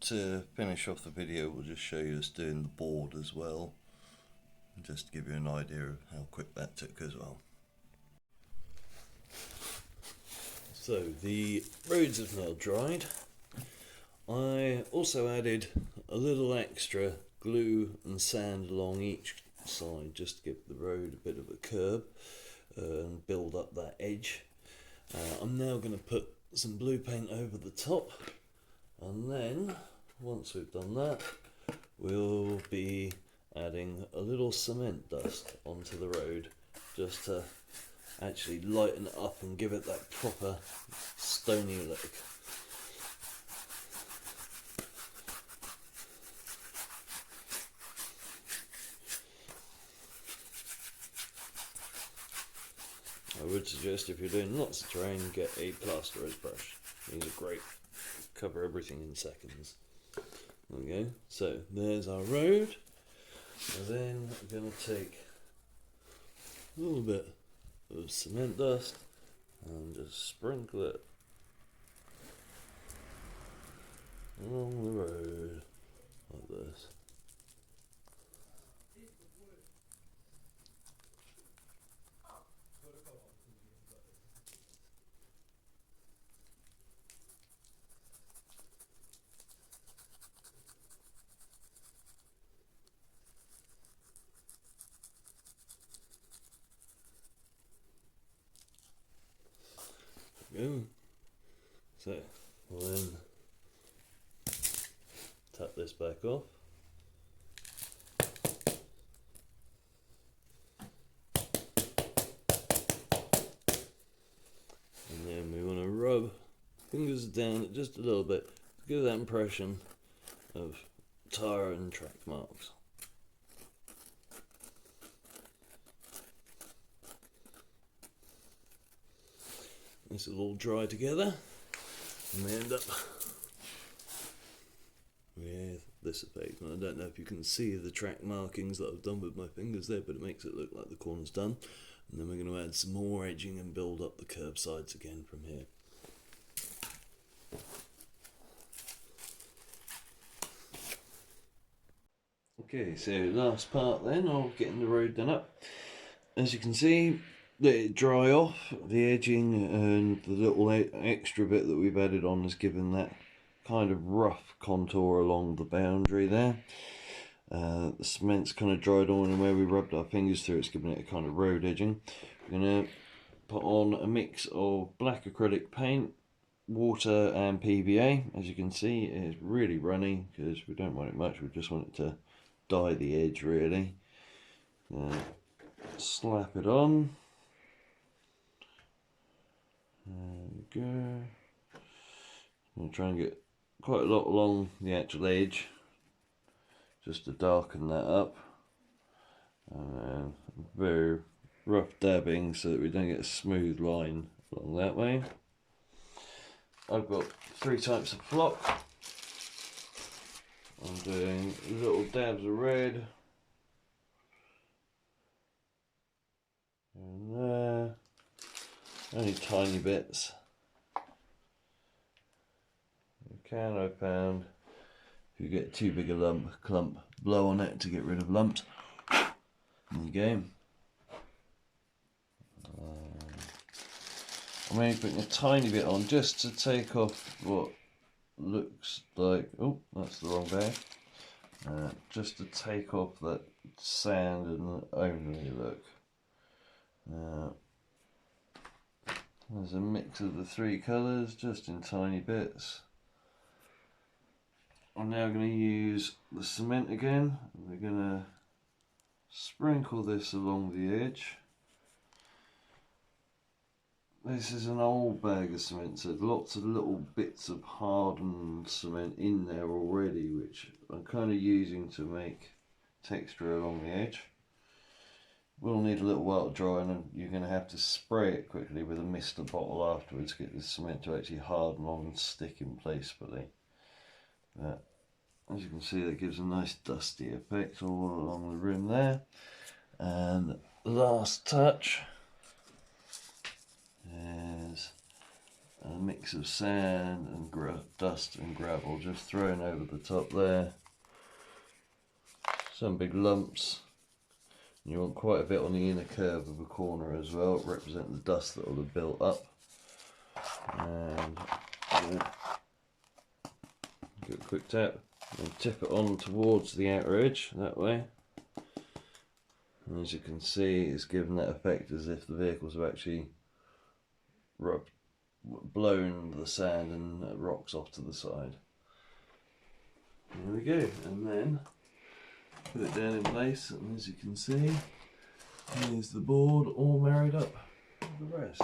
to finish off the video, we'll just show you us doing the board as well, just to give you an idea of how quick that took as well. So the roads have now dried. I also added a little extra glue and sand along each side just to give the road a bit of a curb and build up that edge. I'm now going to put some blue paint over the top, and then once we've done that, we'll be adding a little cement dust onto the road just to actually lighten it up and give it that proper stony look. I would suggest, if you're doing lots of terrain, get a plasterer's brush. These are great, cover everything in seconds. There we go, so there's our road. And then I'm going to take a little bit of cement dust and just sprinkle it along the road like this. Go. So we'll then tap this back off. And then we want to rub fingers down it just a little bit to give that impression of tyre and track marks. This will all dry together, and we end up with this effect. And I don't know if you can see the track markings that I've done with my fingers there, but it makes it look like the corner's done. And then we're going to add some more edging and build up the curb sides again from here. Okay, so last part then of getting the road done up. As you can see, let it dry off. The edging and the little extra bit that we've added on has given that kind of rough contour along the boundary there. The cement's kind of dried on, and where we rubbed our fingers through, it's given it a kind of road edging. We're going to put on a mix of black acrylic paint, water and PVA. As you can see, it's really runny because we don't want it much, we just want it to dye the edge really. Slap it on. There we go. I'm going to try and get quite a lot along the actual edge just to darken that up. Very rough dabbing so that we don't get a smooth line along that way. I've got 3 types of flock. I'm doing little dabs of red. And there. Only tiny bits. I found if you get too big a clump, blow on it to get rid of lumps. There you go. I'm only putting a tiny bit on just to take off what looks like, oh, that's the wrong bag. Just to take off that sand and only look. There's a mix of the 3 colours just in tiny bits. I'm now going to use the cement again. We're going to sprinkle this along the edge. This is an old bag of cement, so lots of little bits of hardened cement in there already, which I'm kind of using to make texture along the edge. We'll need a little while to dry, and you're going to have to spray it quickly with a mister bottle afterwards to get the cement to actually harden on and stick in place fully. But as you can see, that gives a nice dusty effect all along the rim there. And the last touch is a mix of sand and dust and gravel just thrown over the top there. Some big lumps. You want quite a bit on the inner curve of the corner as well, represent the dust that will have built up. And give it a quick tap and tip it on towards the outer edge that way. And as you can see, it's given that effect as if the vehicles have actually blown the sand and rocks off to the side. There we go, and then put it down in place, and as you can see, here's the board all married up with the rest.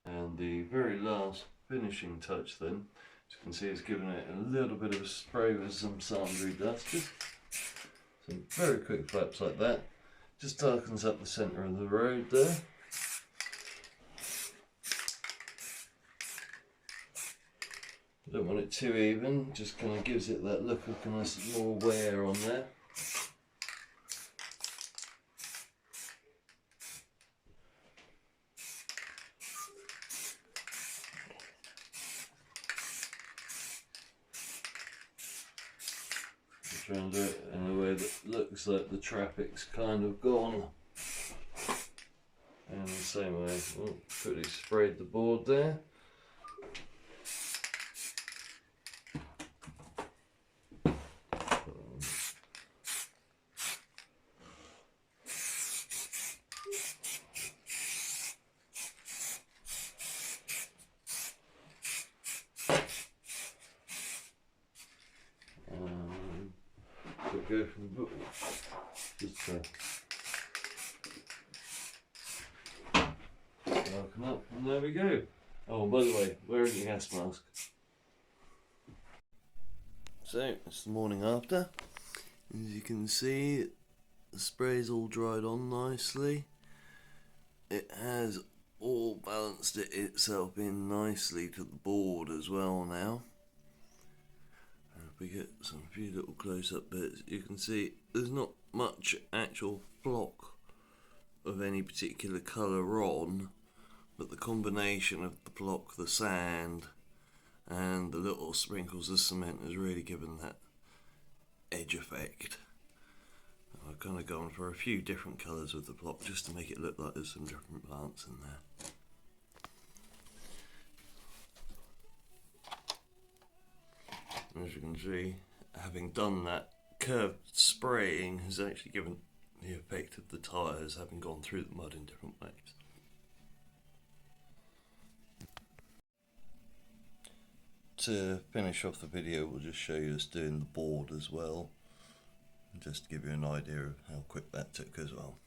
And the very last finishing touch then, as you can see, is giving it a little bit of a spray with some zandri dust. Just some very quick flaps like that. Just darkens up the centre of the road there. Don't want it too even, just kind of gives it that look of kind of more wear on there. Try and do it in a way that looks like the traffic's kind of gone. And the same way, quickly sprayed the board there. Go from the book. Just darken up, and there we go. Oh, by the way, where is your gas mask? So, it's the morning after. As you can see, the spray's all dried on nicely. It has all balanced itself in nicely to the board as well now. We get some few little close-up bits. You can see there's not much actual block of any particular colour on, but the combination of the block, the sand, and the little sprinkles of cement has really given that edge effect. I've kind of gone for a few different colours with the block just to make it look like there's some different plants in there. As you can see, having done that, curved spraying has actually given the effect of the tyres having gone through the mud in different ways. To finish off the video, we'll just show you us doing the board as well, just to give you an idea of how quick that took as well.